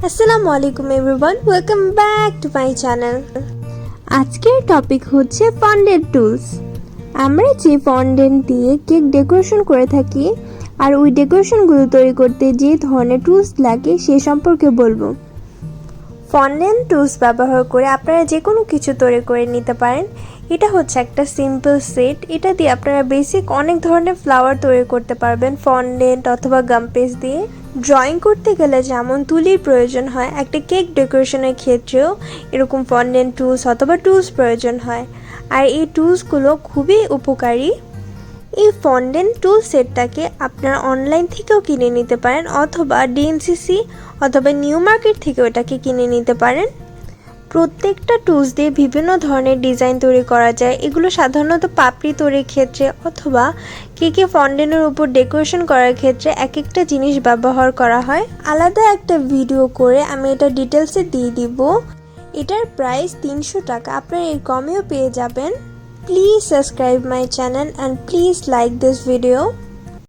আসসালামু আলাইকুম everyone, welcome back to my channel. আজকের টপিক হচ্ছে ফন্ডেন্ট টুলস। আমরা যে ফন্ডেন্ট দিয়ে কেক ডেকোরেশন করে থাকি আর ওই ডেকোরেশনগুলো তৈরি করতে যে ধরনের টুলস লাগে সে সম্পর্কে বলবো। ফন্ডেন্ট টুলস ব্যবহার করে আপনারা যে কোনো কিছু তৈরি করে নিতে পারেন। এটা হচ্ছে একটা সিম্পল সেট। এটা দিয়ে আপনারা বেসিক অনেক ধরনের ফ্লাওয়ার তৈরি করতে পারবেন ফন্ডেন্ট অথবা গামপেস্ট দিয়ে। ড্রয়িং করতে গেলে যেমন তুলির প্রয়োজন হয়, একটা কেক ডেকোরেশনের ক্ষেত্রেও এরকম ফন্ডেন্ট টুলস অথবা টুলস প্রয়োজন হয়। আর এই টুলসগুলো খুবই উপকারী। এই ফন্ডেন্ট টুল সেটটাকে আপনারা অনলাইন থেকেও কিনে নিতে পারেন অথবা ডিএনসিসি অথবা নিউ মার্কেট থেকেও এটাকে কিনে নিতে পারেন। প্রত্যেকটা টুলস দিয়ে বিভিন্ন ধরনের ডিজাইন তৈরি করা যায়। এগুলো সাধারণত পাপড়ি তৈরির ক্ষেত্রে অথবা কেকে ফন্ডেন্টের উপর ডেকোরেশন করার ক্ষেত্রে এক একটা জিনিস ব্যবহার করা হয়। আলাদা একটা ভিডিও করে আমি এটা ডিটেলসে দিয়ে দিব। এটার প্রাইস 300 টাকা, আপনারা এর কমেও পেয়ে যাবেন। Please subscribe my channel and please like this video.